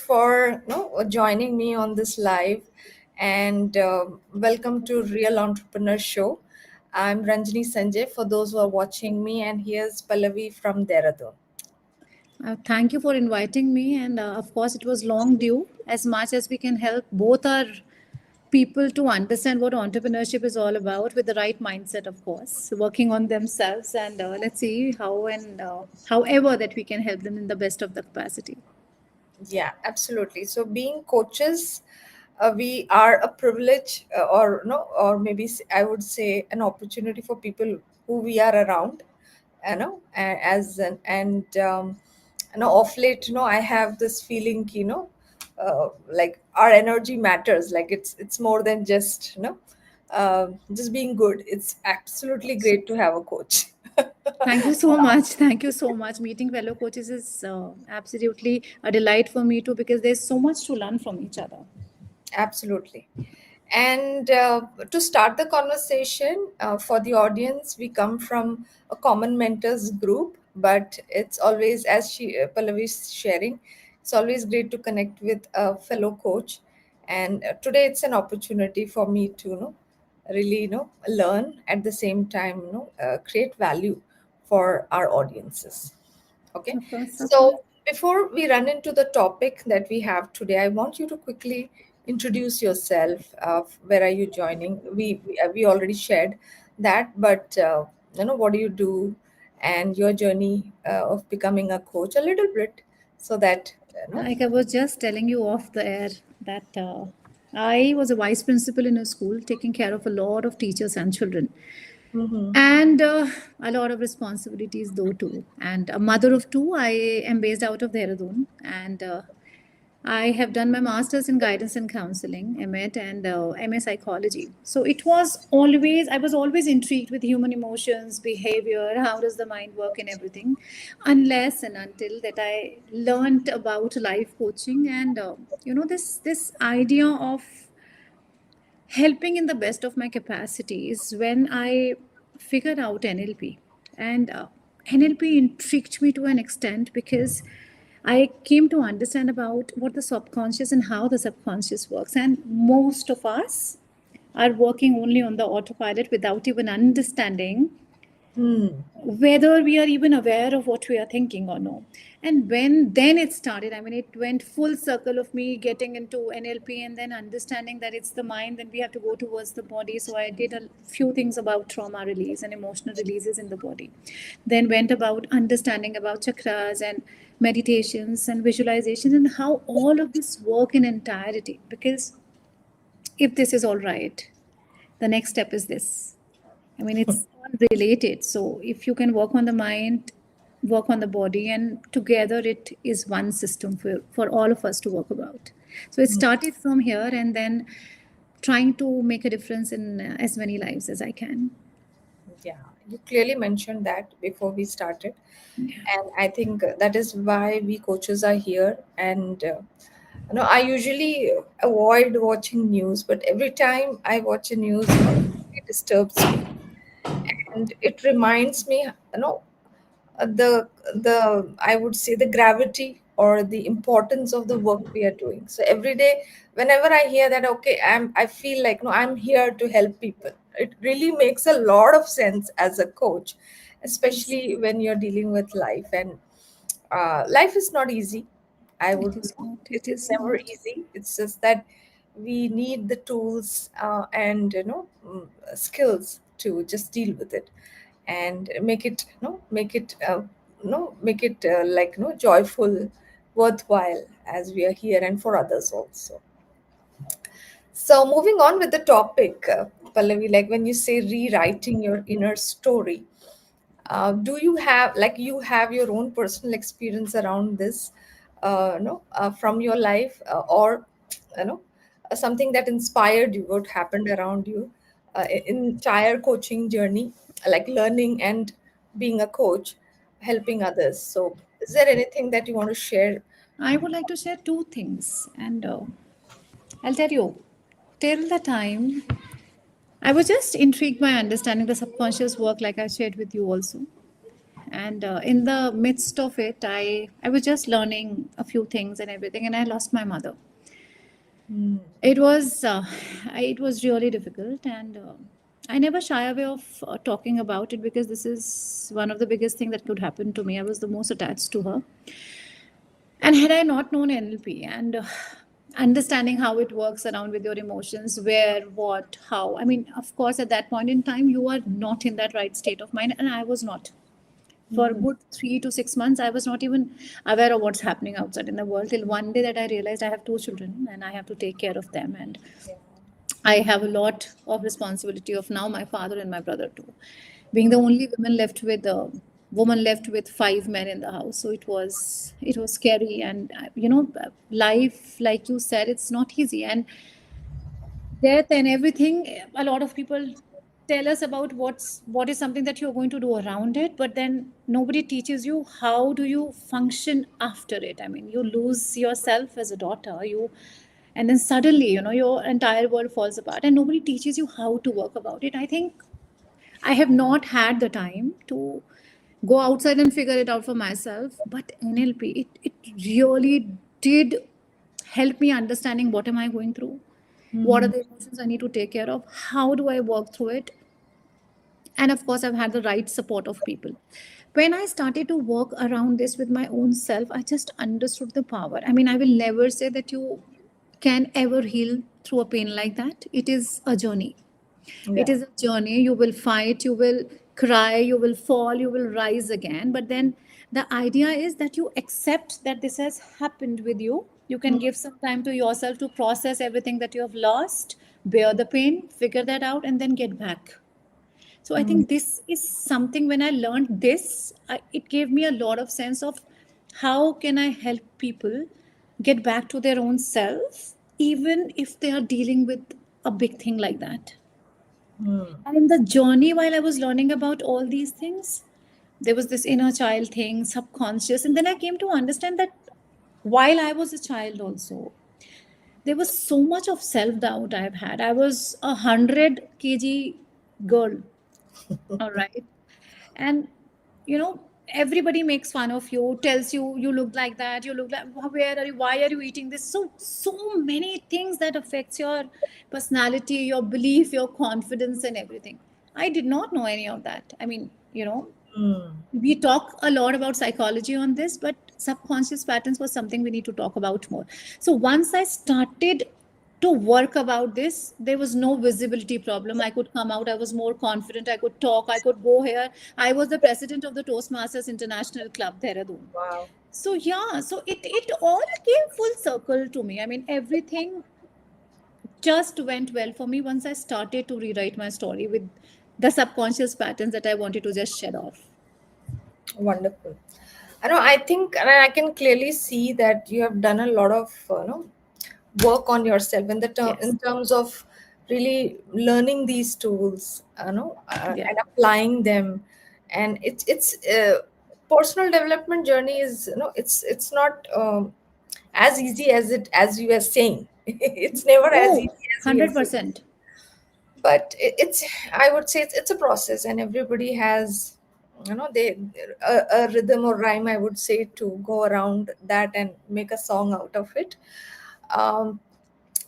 for joining me on this live, and welcome to Real Entrepreneur Show. I'm Ranjini Sanjay for those who are watching me, and here's Pallavi from Dehradun. Thank you for inviting me. And of course, it was long due. As much as we can help both our people to understand what entrepreneurship is all about with the right mindset, of course, working on themselves. And let's see how and however that we can help them in the best of the capacity. Yeah, absolutely. So being coaches, we are a privilege, or no, or maybe I would say an opportunity for people who we are around. As an and Off late, I have this feeling, like our energy matters. Like it's more than just just being good. It's absolutely great to have a coach. Thank you so much. Thank you so much. Meeting fellow coaches is absolutely a delight for me too because there's so much to learn from each other. Absolutely. And to start the conversation, for the audience, we come from a common mentors group, but it's always, as Pallavi is sharing, it's always great to connect with a fellow coach. And today it's an opportunity for me to, really, learn at the same time, create value for our audiences. Okay. Of course, of course. So before we run into the topic that we have today, I want you to quickly introduce yourself. Where are you joining? We already shared that, but what do you do, and your journey of becoming a coach a little bit, so that Like I was just telling you off the air that I was a vice principal in a school taking care of a lot of teachers and children. Mhm. And a lot of responsibilities, though, too. And a mother of two, I am based out of Dehradun. And I have done my master's in guidance and counseling, MEd, and MA psychology. So I was always intrigued with human emotions, behavior, how does the mind work, and everything, unless and until that I learned about life coaching and this idea of helping in the best of my capacities when I figured out NLP. And NLP intrigued me to an extent because I came to understand about what the subconscious and how the subconscious works. And most of us are working only on the autopilot without even understanding Hmm. whether we are even aware of what we are thinking or no. And when then it started, I mean, it went full circle of me getting into NLP and then understanding that it's the mind, then we have to go towards the body. So I did a few things about trauma release and emotional releases in the body, then went about understanding about chakras and meditations and visualizations and how all of this work in entirety. Because if this is all right, the next step is this. I mean, it's all related. So if you can work on the mind, work on the body, and together it is one system for all of us to work about. So it started from here and then trying to make a difference in as many lives as I can. Yeah, you clearly mentioned that before we started, Yeah. and I think that is why we coaches are here. And I usually avoid watching news, but every time I watch a news, it disturbs me, and it reminds me, the I would say the gravity or the importance of the work we are doing. So every day, whenever I hear that, okay, I feel like, no, I'm here to help people. It really makes a lot of sense as a coach, Yes, especially when you're dealing with life. And life is not easy. I it would is not. it It is is never not. easy. It's just that we need the tools and skills to just deal with it and make it make it like joyful, worthwhile, as we are here, and for others also. So moving on with the topic, Pallavi, like when you say rewriting your inner story, do you have, like, you have your own personal experience around this, from your life, or you know something that inspired you, what happened around you entire coaching journey, like learning and being a coach, helping others? So is there anything that you want to share? I would like to share two things, and I'll tell you. Till the time I was just intrigued by understanding the subconscious work, like I shared with you also. And in the midst of it, I was just learning a few things and everything, and I lost my mother. Mm. It was really difficult, and I never shy away of talking about it, because this is one of the biggest thing that could happen to me. I was the most attached to her. And had I not known NLP and understanding how it works around with your emotions, where, what, how, I mean, of course, at that point in time, you are not in that right state of mind, and I was not. For a Mm. good 3 to 6 months, I was not even aware of what's happening outside in the world, till one day that I realized I have two children and I have to take care of them. And Yeah. I have a lot of responsibility of now my father and my brother too. Being the Mm. only woman left with five men in the house, so it was scary. And life, like you said, it's not easy. And death and everything, a lot of people tell us about what is something that you're going to do around it, but then nobody teaches you how do you function after it. I mean, you lose yourself as a daughter, and then suddenly your entire world falls apart, and nobody teaches you how to work about it. I think I have not had the time to go outside and figure it out for myself. But NLP, it really did help me understanding what am I going through, what are Mhm. the emotions I need to take care of, how do I work through it. And of course, I've had the right support of people. When I started to work around this with my own self, I just understood the power. I mean, I will never say that you can ever heal through a pain like that. It is a journey. It Yeah. is a journey. You will fight, you will cry, you will fall, you will rise again. But then the idea is that you accept that this has happened with you. You can Mm. give some time to yourself to process everything that you have lost, bear the pain, figure that out, and then get back. So I Mm. think this is something, when I learned this, it gave me a lot of sense of how can I help people get back to their own self, even if they are dealing with a big thing like that. Mm. And in the journey, while I was learning about all these things, there was this inner child thing, subconscious. And then I came to understand that while I was a child also, there was so much of self doubt I've had. I was 100 kg girl, all right. And you know, everybody makes fun of you, tells you you look like that, you look like, where are you, why are you eating this? So many things that affects your personality, your belief, your confidence, and everything. I did not know any of that. I mean, Mm. we talk a lot about psychology on this, but subconscious patterns was something we need to talk about more. So once I started to work about this, there was no visibility problem. I could come out, I was more confident, I could talk, I could go here. I was the president of the Toastmasters International Club, Dehradun. Wow. So yeah, so it all came full circle to me. I mean, everything just went well for me once I started to rewrite my story with the subconscious patterns that I wanted to just shed off. Wonderful. I know. I think, and I can clearly see that you have done a lot of, work on yourself in Yes. in terms of really learning these tools, Yeah. and applying them. And it's personal development journey is, it's not as easy as as you were saying. It's never as Oh, easy as we are saying. 100%. But it's, I would say it's a process, and everybody has, they a rhythm or rhyme, I would say, to go around that and make a song out of it. um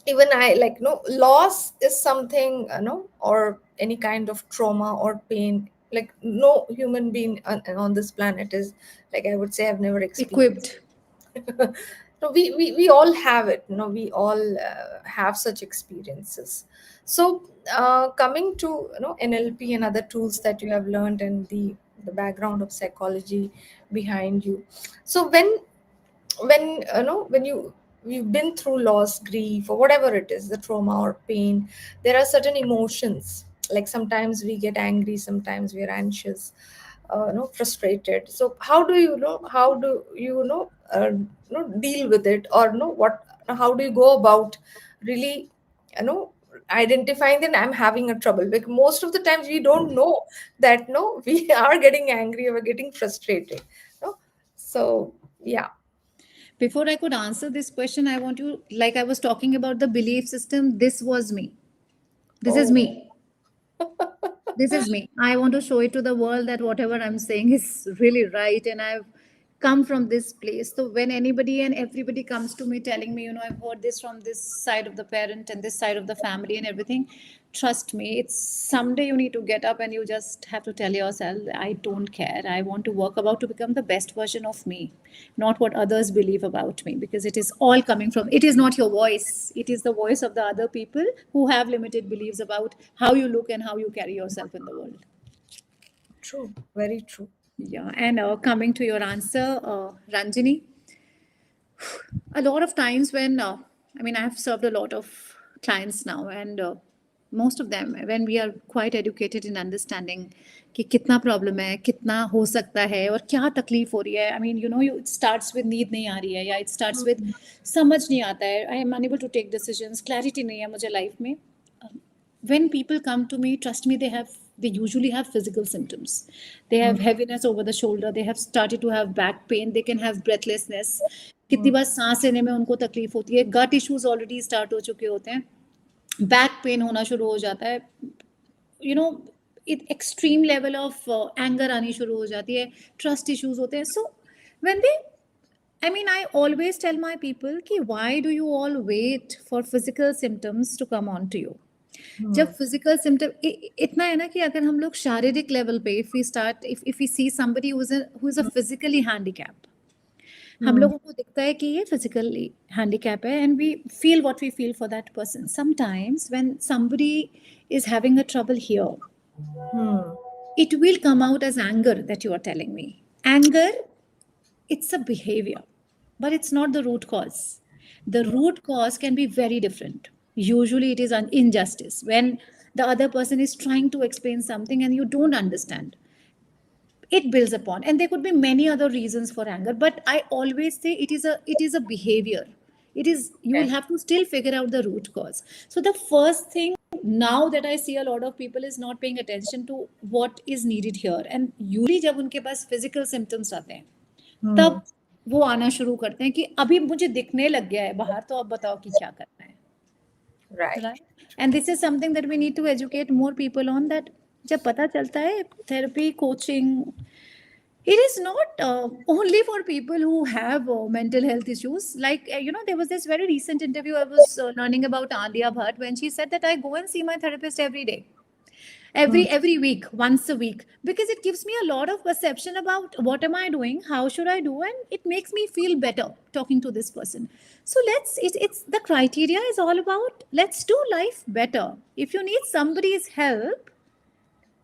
Even I, like, no, loss is something, or any kind of trauma or pain, like no human being on this planet is, like, I would say, I've never experienced. Equipped. No, we all have it. We all have such experiences. So, coming to, NLP and other tools that you have learned, and the background of psychology behind you. So when when you've been through loss, grief, or whatever it is, the trauma or pain, there are certain emotions. Like sometimes we get angry, sometimes we are anxious, frustrated. So how do how do deal with it, or what, how do you go about really, you know identifying that I'm having a trouble? Because most of the times we don't know that, no, we are getting angry or getting frustrated, no. So yeah. Before I could answer this question, I want you, like I was talking about the belief system, this was me. This is Oh. me. This is me. I want to show it to the world that whatever I'm saying is really right, and I've come from this place. So when anybody and everybody comes to me telling me, I've heard this from this side of the parent and this side of the family and everything, trust me, it's someday you need to get up and you just have to tell yourself, I don't care. I want to work about to become the best version of me, not what others believe about me, because it is all coming from, it is not your voice. It is the voice of the other people who have limited beliefs about how you look and how you carry yourself in the world. True, very true. Yeah, and coming to your answer, Ranjini, a lot of times when I have served a lot of clients now, and most of them, when we are quite educated in understanding कि कितना problem है, कितना हो सकता है और क्या तकलीफ हो रही है, it starts with नींद नहीं आ रही है, या it starts with समझ नहीं आता है, I am unable to take decisions, clarity नहीं है मुझे लाइफ में. When people come to me, trust me, they usually have physical symptoms. They have heaviness over the shoulder, they have started to have back pain, they can have breathlessness. कितनी बार सांस लेने में उनको तकलीफ होती है, गट इश्यूज ऑलरेडी स्टार्ट हो चुके होते हैं, बैक पेन होना शुरू हो जाता है, एक्सट्रीम लेवल ऑफ एंगर आनी शुरू हो जाती है, ट्रस्ट इश्यूज होते हैं. So when they I always tell my people कि why do you all wait for physical symptoms to come on to you? जब फिजिकल सिम्टम इतना है ना कि अगर हम लोग शारीरिक लेवल पे if we see somebody who is a physically handicapped, हम लोगों को दिखता है कि ये फिजिकली हैंडीकैप है, and we feel what we feel for that person. Sometimes when somebody is having a trouble here, it will come out as anger that you are telling me. Anger, it's a behavior, but it's not the root cause. The root cause can be very different. Usually it is an injustice when the other person is trying to explain something and you don't understand. It builds upon, and there could be many other reasons for anger, but I always say it is a behavior. It is, you will have to still figure out the root cause. So the first thing now that I see a lot of people is not paying attention to what is needed here, and usually जब उनके पास physical symptoms आते हैं तब वो आना शुरू करते हैं कि अभी मुझे दिखने लग गया है बाहर, तो अब बताओ कि क्या करना है. Right? And this is something that we need to educate more people on, that जब पता चलता है, therapy, coaching, it is not only for people who have mental health issues. Like, there was this very recent interview I was learning about Alia Bhatt, when she said that I go and see my therapist every day. Every week, once a week, because it gives me a lot of perception about what am I doing, how should I do, and it makes me feel better talking to this person. So it's the criteria is all about, let's do life better. If you need somebody's help,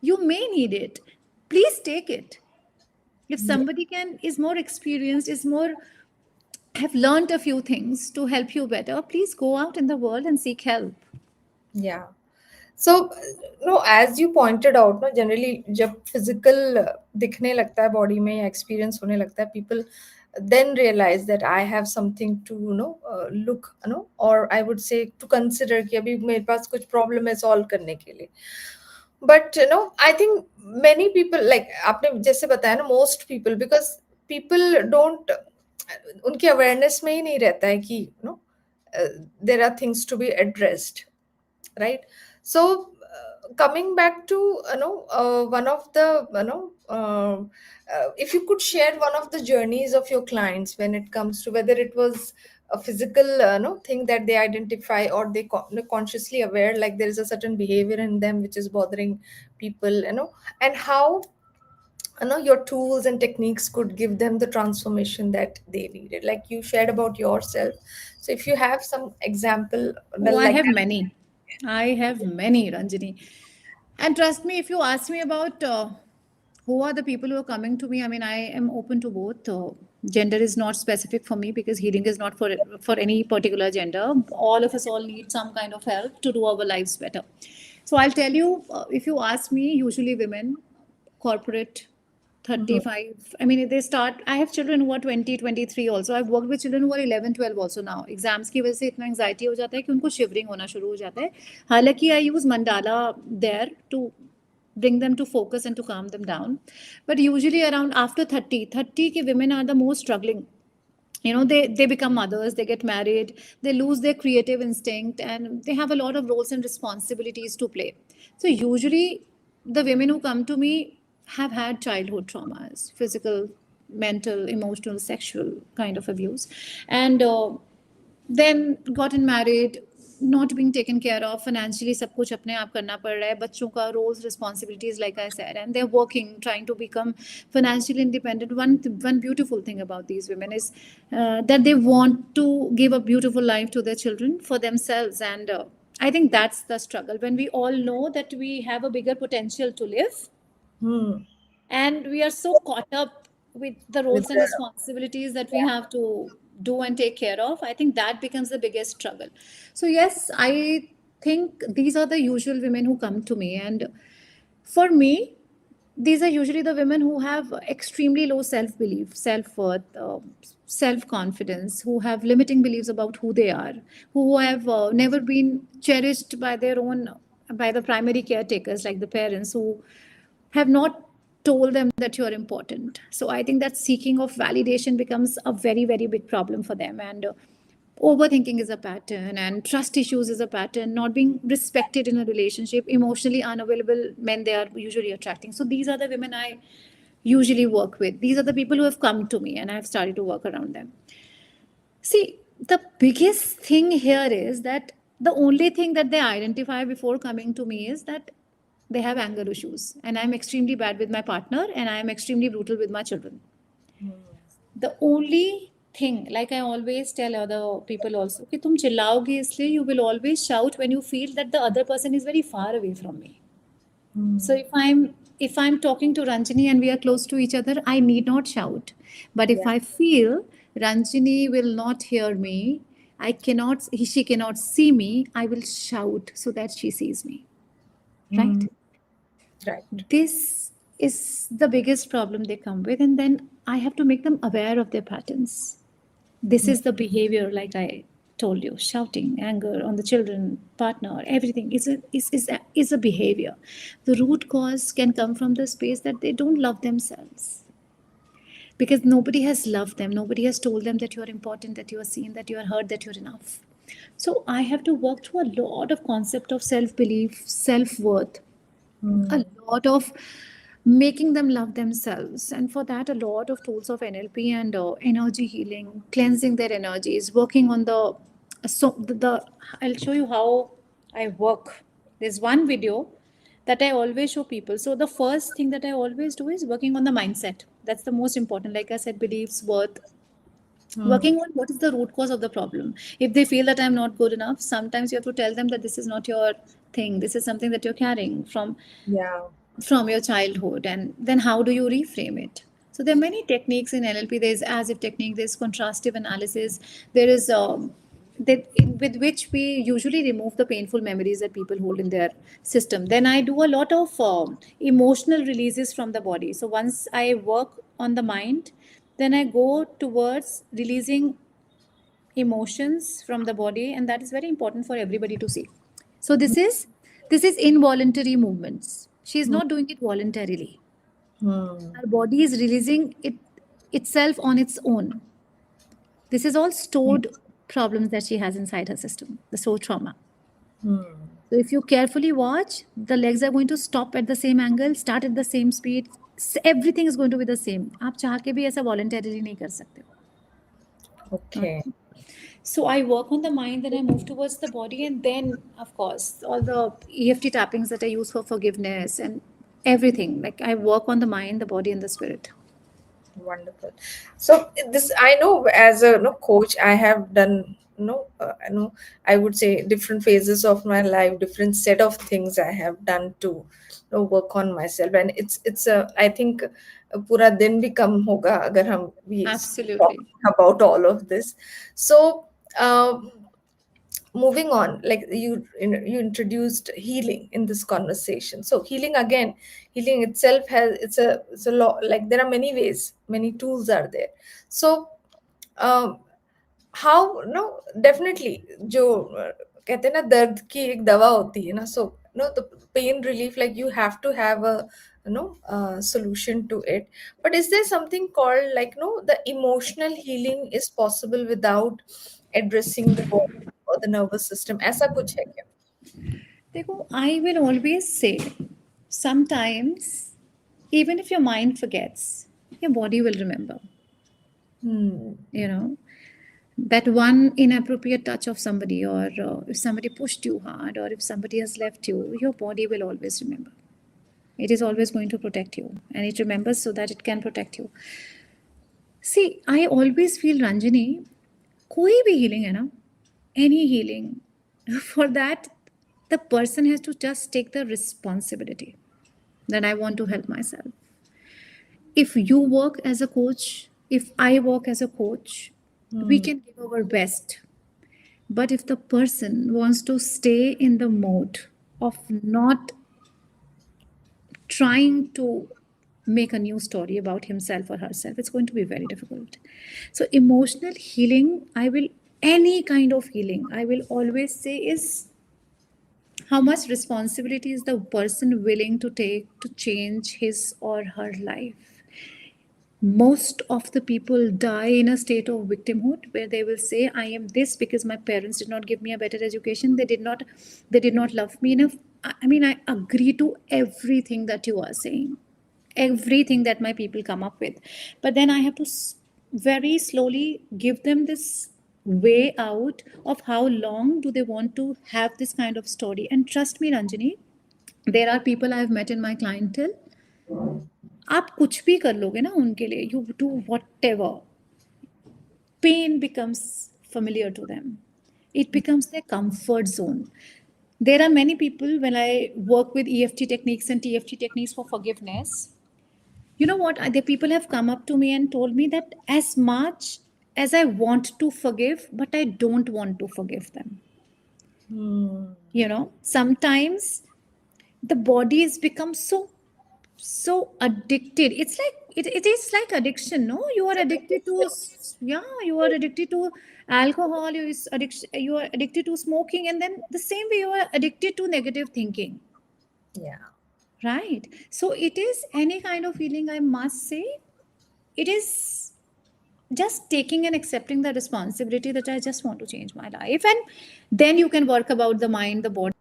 you may need it, please take it. If somebody is more experienced, have learned a few things to help you better, please go out in the world and seek help. Yeah. So, as you pointed out, generally, जब physical दिखने लगता है body में या experience होने लगता है, people then realize that I have something to, look, or I would say to consider कि अभी मेरे पास कुछ problem है solve करने के लिए. But, I think many people, like आपने जैसे बताया ना, most people, because people don't, उनकी awareness में ही नहीं रहता है कि, there are things to be addressed, right? So coming back to one of the if you could share one of the journeys of your clients when it comes to whether it was a physical thing that they identify, or they consciously aware like there is a certain behavior in them which is bothering people, and how your tools and techniques could give them the transformation that they needed, like you shared about yourself. So if you have some example, I have many. I have many, Ranjini. And trust me, if you ask me about who are the people who are coming to me, I am open to both. Gender is not specific for me, because healing is not for any particular gender. All of us all need some kind of help to do our lives better. So I'll tell you, if you ask me, usually women, corporate, 35. They start, I have children who are 20, 23 also. I've worked with children who are 11, 12 also now. Exams की वजह से इतना anxiety हो जाता है कि उनको shivering होना शुरू हो जाता है. हालांकि I use mandala there to bring them to focus and to calm them down. But usually around after 30 के women are the most struggling. They become mothers, they get married, they lose their creative instinct, and they have a lot of roles and responsibilities to play. So usually the women who come to me have had childhood traumas, physical, mental, emotional, sexual kind of abuse, and then gotten married, not being taken care of financially, सब कुछ अपने आप करना पड़ रहा है, बच्चों का roles, responsibilities, like I said, and they're working, trying to become financially independent. One beautiful thing about these women is that they want to give a beautiful life to their children, for themselves, and I think that's the struggle. When we all know that we have a bigger potential to live, Hmm. and we are so caught up with the With roles and the, responsibilities that we yeah. have to do and take care of. I think that becomes the biggest struggle. So yes, I think these are the usual women who come to me, and for me, these are usually the women who have extremely low self belief, self worth, self confidence, who have limiting beliefs about who they are, who have never been cherished by their own, by the primary caretakers, like the parents, who have not told them that you are important. So I think that seeking of validation becomes a very, very big problem for them. And overthinking is a pattern, and trust issues is a pattern, not being respected in a relationship, emotionally unavailable men they are usually attracting. So these are the women I usually work with. These are the people who have come to me, and I've started to work around them. See, the biggest thing here is that the only thing that they identify before coming to me is that they have anger issues, and I'm extremely bad with my partner, and I'm extremely brutal with my children. The only thing, like I always tell other people also, कि तुम चिल्लाओगे इसलिए, you will always shout when you feel that the other person is very far away from me. So if I'm talking to Ranjini and we are close to each other, I need not shout. But if Yeah. I feel Ranjini will not hear me, she cannot see me, I will shout so that she sees me. Hmm. Right? Right. This is the biggest problem they come with, and then I have to make them aware of their patterns. This Hmm. is the behavior, like I told you, shouting, anger on the children, partner, everything is a behavior. The root cause can come from the space that they don't love themselves, because nobody has loved them, nobody has told them that you are important, that you are seen, that you are heard, that you're enough. So I have to work through a lot of concept of self belief, self worth, Hmm. a lot of making them love themselves, and for that a lot of tools of NLP and energy healing, cleansing their energies, working on the I'll show you how I work. There's one video that I always show people. So the first thing that I always do is working on the mindset. That's the most important, like I said, beliefs, worth, Hmm. working on what is the root cause of the problem. If they feel that I'm not good enough, sometimes you have to tell them that this is not your thing, this is something that you're carrying Yeah. from your childhood, and then how do you reframe it. So there are many techniques in NLP. There's as if technique, there's contrastive analysis, there is with which we usually remove the painful memories that people hold in their system. Then I do a lot of emotional releases from the body. So once I work on the mind, then I go towards releasing emotions from the body, and that is very important for everybody to see. So this is involuntary movements. She is Hmm. not doing it voluntarily. Hmm. Her body is releasing it itself on its own. This is all stored problems that she has inside her system, the stored trauma. Hmm. So if you carefully watch, the legs are going to stop at the same angle, start at the same speed. Everything is going to be the same. आप चाह के भी ऐसा voluntarily नहीं कर सकते हो. Okay. So I work on the mind, then I move towards the body, and then, of course, all the EFT tappings that I use for forgiveness and everything. Like I work on the mind, the body, and the spirit. Wonderful. So this, I know, as a coach, I have done I would say different phases of my life, different set of things I have done to work on myself, and it's a, I think पूरा दिन भी कम होगा अगर हम we talk Absolutely. about all of this. So moving on, like you introduced healing in this conversation. So healing, again, healing itself has, it's a lot, like there are many ways, many tools are there. So um, how, no, definitely जो कहते हैं ना दर्द की एक दवा होती है ना, so no, the pain relief, like you have to have a solution to it. But is there something called, like, no, the emotional healing is possible without addressing the body or the nervous system? ऐसा कुछ है क्या? देखो, I will always say sometimes, even if your mind forgets, your body will remember. Hmm. You know, that one inappropriate touch of somebody, or if somebody pushed you hard, or if somebody has left you, your body will always remember. It is always going to protect you, and it remembers so that it can protect you. See, I always feel, Ranjani, कोई भी healing है ना, any healing, for that the person has to just take the responsibility that I want to help myself. If you work as a coach, if I work as a coach, we Hmm. can give our best. But if the person wants to stay in the mode of not trying to make a new story about himself or herself, it's going to be very difficult. So, emotional healing, any kind of healing, I will always say is how much responsibility is the person willing to take to change his or her life. Most of the people die in a state of victimhood where they will say, I am this because my parents did not give me a better education, they did not love me enough. I mean, I agree to everything that you are saying, everything that my people come up with, but then I have to very slowly give them this way out of how long do they want to have this kind of story. And trust me, Ranjani, there are people I've met in my clientele, आप कुछ भी कर लोगे ना उनके लिए, you do whatever, pain becomes familiar to them. It becomes their comfort zone. There are many people, when I work with EFT techniques and TFT techniques for forgiveness, you know what? The people have come up to me and told me that as much as I want to forgive, but I don't want to forgive them. Hmm. Sometimes the body has become so addicted. It is like addiction, no? You are It's addicted to, addictive. yeah, you are addicted to alcohol, you are addicted to smoking, and then the same way you are addicted to negative thinking, Yeah. right? So it is any kind of feeling, I must say. It is just taking and accepting the responsibility that I just want to change my life, and then you can work about the mind, the body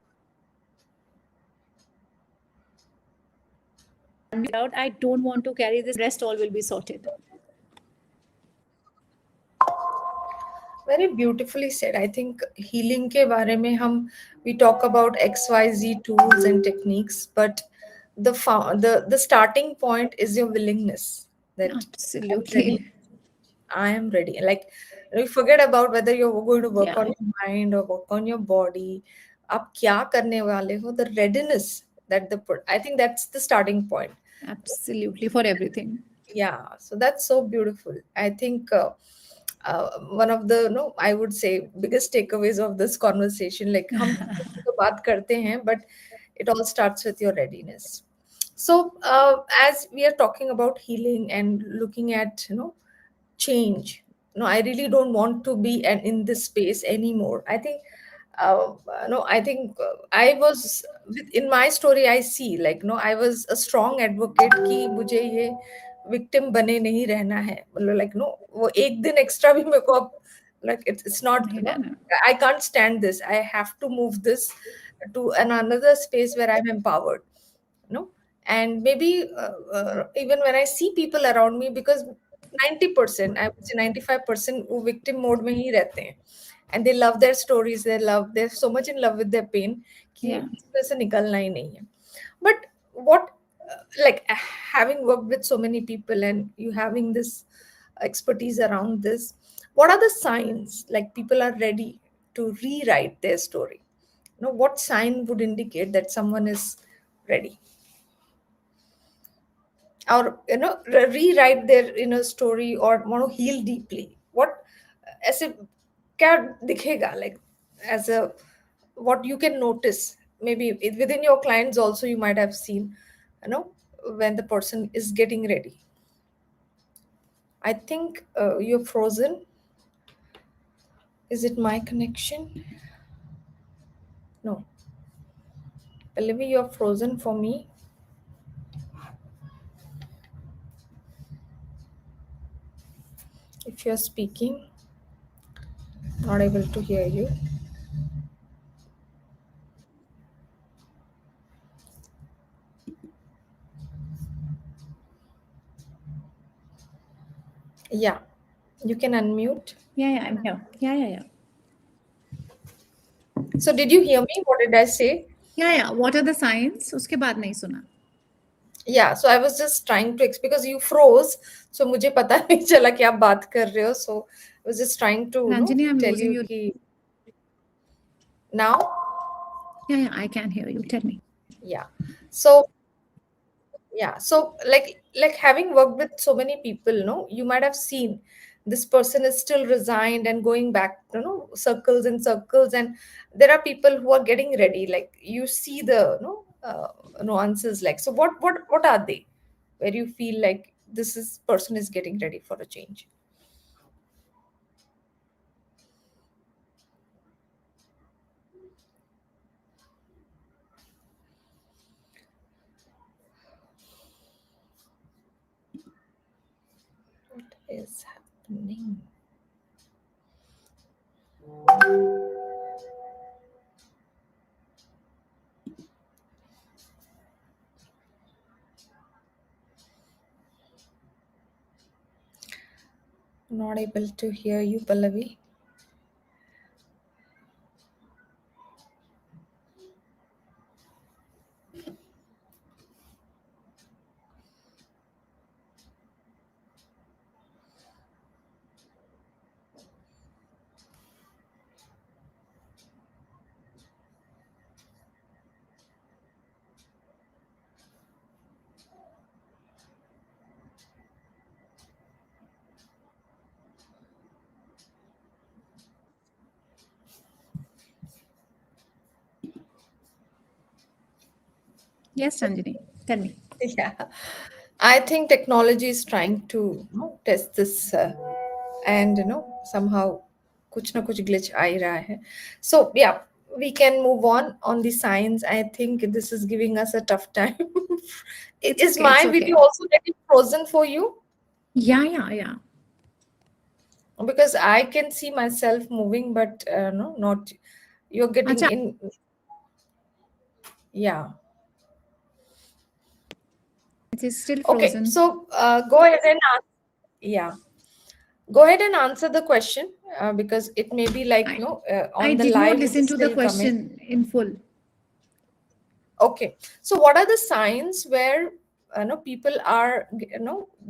out. I don't want to carry this, rest all will be sorted. Very beautifully said. I think healing के बारे में हम we talk about XYZ tools and techniques, but the starting point is your willingness that I'm ready. Absolutely. I am ready. Like you forget about whether you're going to work Yeah, on your mind or work on your body. आप क्या करने वाले हो? The readiness that I think that's the starting point. absolutely, for everything. Yeah, so that's so beautiful. I think one of the no, I would say biggest takeaways of this conversation, like हम तो बात करते हैं, but it all starts with your readiness. So as we are talking about healing and looking at change, no, I really don't want to be in this space anymore. I think no, I think I was in my story. I see like no, I was a strong advocate कि मुझे ये victim बने नहीं रहना है, मतलब like no, वो एक दिन extra भी मेरे को अब like it's not नहीं रहना. I can't stand this. I have to move this to another space where I'm empowered, no. And maybe even when I see people around me, because 90%, I would say 95% वो victim mode में ही रहते हैं, and they love their stories, they're so much in love with their pain कि Yeah. उसमें से निकलना ही नहीं है. But what like having worked with so many people and you having this expertise around this, what are the signs like people are ready to rewrite their story? What sign would indicate that someone is ready, or rewrite their inner story or want to heal deeply? What ऐसे क्या दिखेगा, like as a what you can notice? Maybe within your clients also you might have seen, you know when the person is getting ready. I think you're frozen. Is it my connection? No, Pallavi, you're frozen for me. If you're speaking, not able to hear you. Yeah, you can unmute. Yeah, I'm here. Yeah. So, did you hear me? What did I say? Yeah. What are the signs? उसके बाद नहीं सुना. Yeah, so I was just trying to because you froze, so मुझे पता नहीं चला कि आप बात कर रहे हो. So I was just trying to Ranjini, I'm tell losing you you. कि now. Yeah, I can hear you. Tell me. Yeah. So yeah, so like having worked with so many people, no, you might have seen this person is still resigned and going back, circles and circles, and there are people who are getting ready. Like you see the nuances. Like, so what are they? Where you feel like this is person is getting ready for a change. What is happening? Not able to hear you, Pallavi. Yes, Ranjini. Tell me. Yeah, I think technology is trying to test this, and somehow कुछ ना कुछ glitch आ ही रहा है. So yeah, we can move on the signs. I think this is giving us a tough time. It's Is okay. It's my video okay. also getting frozen for you? Yeah. Because I can see myself moving, but no, not you're getting Acha, in. Yeah. it is still Okay. frozen. So go ahead and ask. Yeah. Go ahead and answer the question because it may be like, I I on the did not live, it listen is to the still coming. question in full. Okay. So, what are the signs where, people are,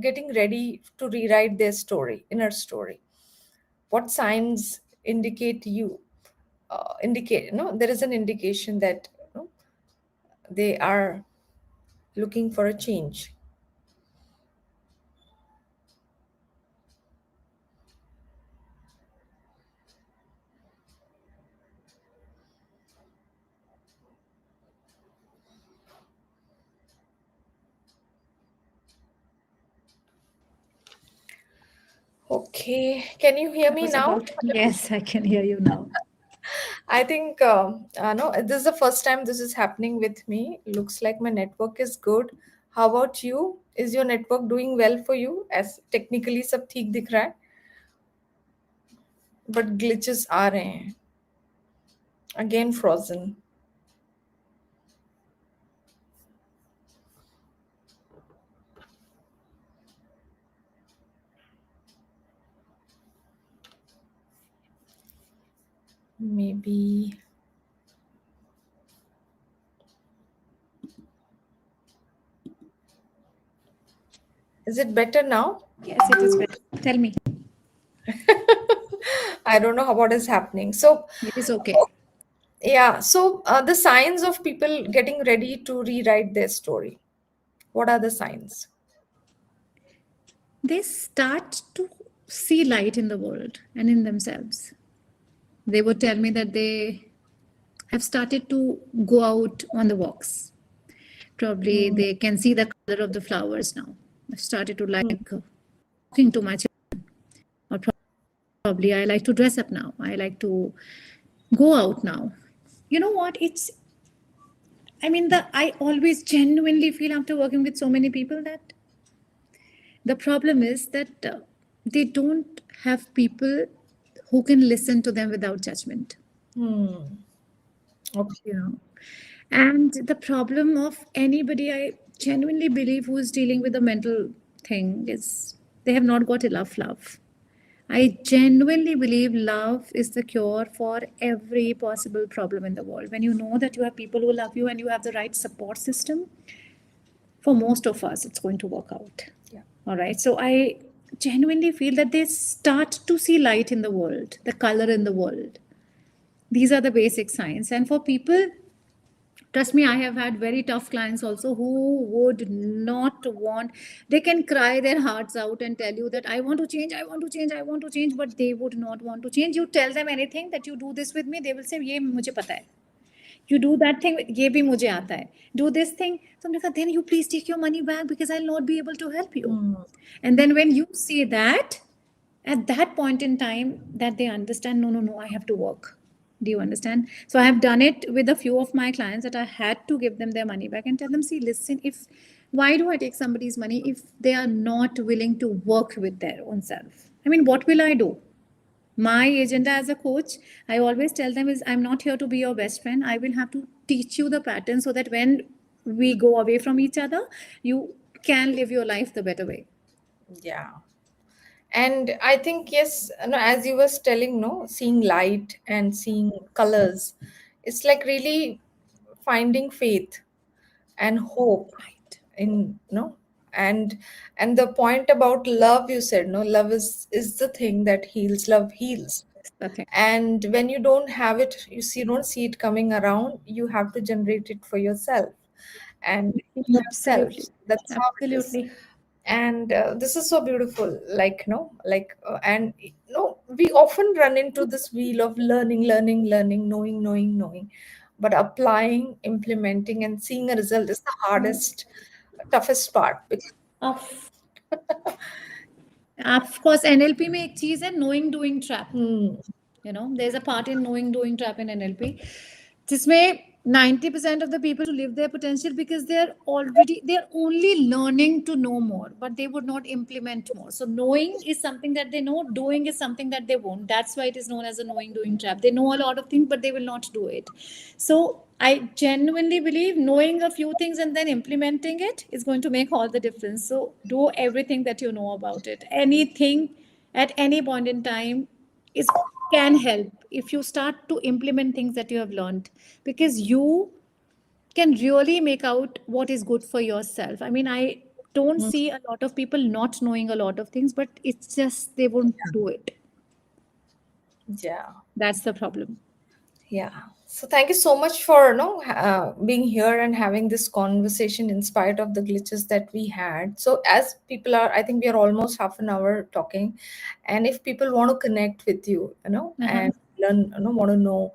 getting ready to rewrite their story, inner story? What signs indicate there is an indication that, they are looking for a change. Okay. Can you hear I me was now? about. Yes, I can hear you now. I think no, this is the first time this is happening with me. Looks like my network is good. How about you? Is your network doing well for you? As technically सब ठीक दिख रहा है, but glitches आ रहे हैं. Again frozen. Maybe. Is it better now? Yes, it is better. Tell me. I don't know how what is happening. So, It is okay. yeah. So the signs of people getting ready to rewrite their story. What are the signs? They start to see light in the world and in themselves. They would tell me that they have started to go out on the walks. Probably they can see the color of the flowers now. I've started to like talking to my children. Or probably I like to dress up now. I like to go out now. You know what? I always genuinely feel after working with so many people that the problem is that they don't have people who can listen to them without judgment. Hmm. Okay. You know, and the problem of anybody I genuinely believe who is dealing with a mental thing is They have not got enough love. I genuinely believe love is the cure for every possible problem in the world. When you know that you have people who love you and you have the right support system, for most of us, it's going to work out. Yeah. All right. So I genuinely feel that they start to see light in the world, the color in the world. These are the basic signs. And for people, trust me, I have had very tough clients also who would not want, they can cry their hearts out and tell you that I want to change, I want to change, I want to change, but they would not want to change. You tell them anything that you do this with me, they will say, ये मुझे पता है. You do that thing, ये भी मुझे आता है. Do this thing. So हमने कहा, then you please take your money back because I'll not be able to help you. And then when you say that, at that point in time, that they understand, no, I have to work. Do you understand? So I have done it with a few of my clients that I had to give them their money back and tell them, see, listen, if why do I take somebody's money if they are not willing to work with their own self? I mean, what will I do? My agenda as a coach, I always tell them is I'm not here to be your best friend. I will have to teach you the pattern so that when we go away from each other, you can live your life the better way. Yeah. And I think, yes, no, as you was telling, no, seeing light and seeing colors, it's like really finding faith and hope Right. in, no, and the point about love, you said, no, love is the thing that heals. Love heals. Okay. And when you don't have it, you don't see it coming around, you have to generate it for yourself and heal yourself. Absolutely. That's how it is. Absolutely. And this is so beautiful, like, no, like, and no, we often run into this wheel of learning, knowing, but applying, implementing, and seeing a result is the hardest, toughest part. Of of course, NLP में एक चीज है knowing doing trap. There's a part in knowing doing trap in NLP जिसमें 90% of the people to live their potential because they're only learning to know more, but they would not implement more. So knowing is something that they know, doing is something that they won't. That's why it is known as a knowing doing trap. They know a lot of things, but they will not do it. So I genuinely believe knowing a few things and then implementing it is going to make all the difference. So do everything that you know about it. Anything at any point in time is can help if you start to implement things that you have learned, because you can really make out what is good for yourself. I mean, I don't see a lot of people not knowing a lot of things, but it's just they won't do it. Yeah. That's the problem. Yeah. So thank you so much for being here and having this conversation in spite of the glitches that we had. So as people are, I think we are almost half an hour talking, and if people want to connect with you, and learn, want to know,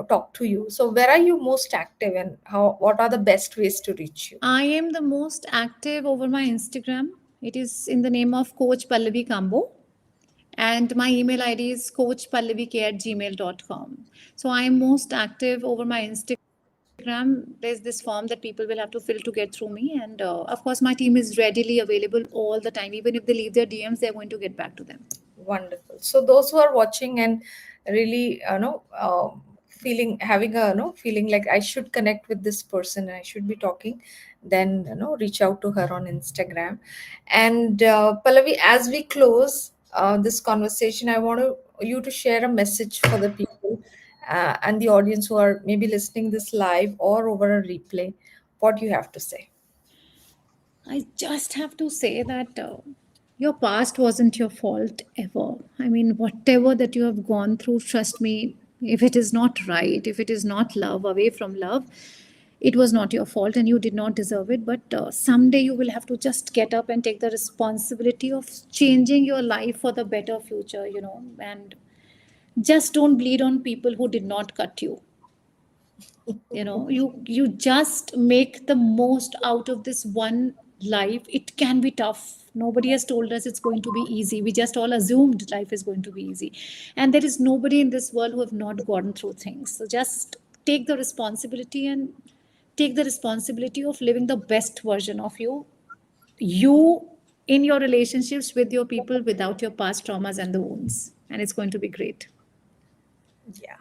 talk to you. So where are you most active, and what are the best ways to reach you? I am the most active over my Instagram. It is in the name of Coach Pallavi Kambo. And my email ID is coachpallavik@gmail.com. So I'm most active over my Instagram. There's this form that people will have to fill to get through me. And of course, my team is readily available all the time. Even if they leave their DMs, they're going to get back to them. Wonderful. So those who are watching and really, having a, feeling like I should connect with this person and I should be talking, then, reach out to her on Instagram. And Pallavi, as we close this conversation, I want you to share a message for the people and the audience who are maybe listening this live or over a replay. What you have to say? I just have to say that your past wasn't your fault ever. I mean, whatever that you have gone through, trust me, if it is not right, if it is not love, away from love, it was not your fault and you did not deserve it. But someday you will have to just get up and take the responsibility of changing your life for the better future, and just don't bleed on people who did not cut you. You just make the most out of this one life. It can be tough. Nobody has told us it's going to be easy. We just all assumed life is going to be easy, and there is nobody in this world who have not gone through things. So just take the responsibility and take the responsibility of living the best version of you in your relationships with your people without your past traumas and the wounds, and it's going to be great. Yeah.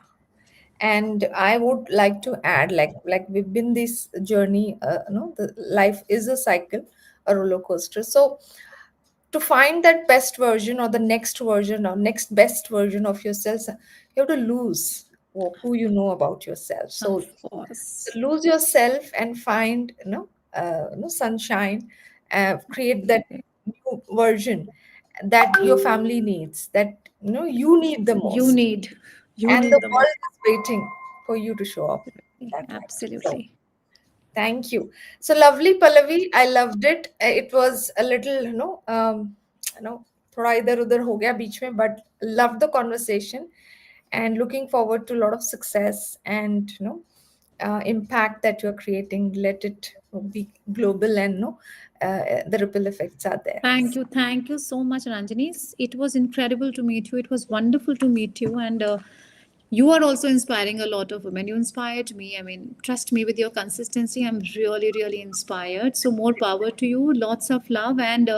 And I would like to add, like we've been this journey, the life is a cycle, a roller coaster. So to find that best version or the next version or next best version of yourself, you have to lose who you know about yourself. So Of course. lose yourself and find, sunshine, create that Absolutely. new version that your family needs, that you need the You most, need, you and the need the most. world is waiting for you to show up that way. So Absolutely. thank you. So lovely, Pallavi. I loved it. It was a little, you know, थोड़ा इधर उधर हो गया बीच में, but loved the conversation and looking forward to a lot of success and impact that you're creating. Let it be global and the ripple effects are there. Thank you. Thank you so much, Ranjani. It was incredible to meet you. It was wonderful to meet you. And you are also inspiring a lot of women. You inspired me. I mean, trust me, with your consistency, I'm really, really inspired. So, more power to you. Lots of love. And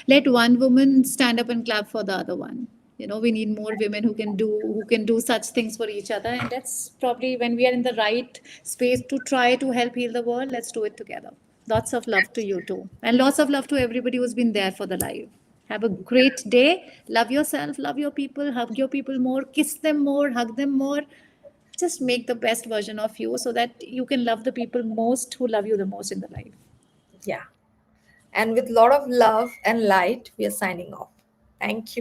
let one woman stand up and clap for the other one. You know, we need more women who can do such things for each other. And that's probably when we are in the right space to try to help heal the world. Let's do it together. Lots of love to you too. And lots of love to everybody who's been there for the live. Have a great day. Love yourself, love your people, hug your people more, kiss them more, hug them more. Just make the best version of you so that you can love the people most who love you the most in the life. Yeah. And with a lot of love and light, we are signing off. Thank you.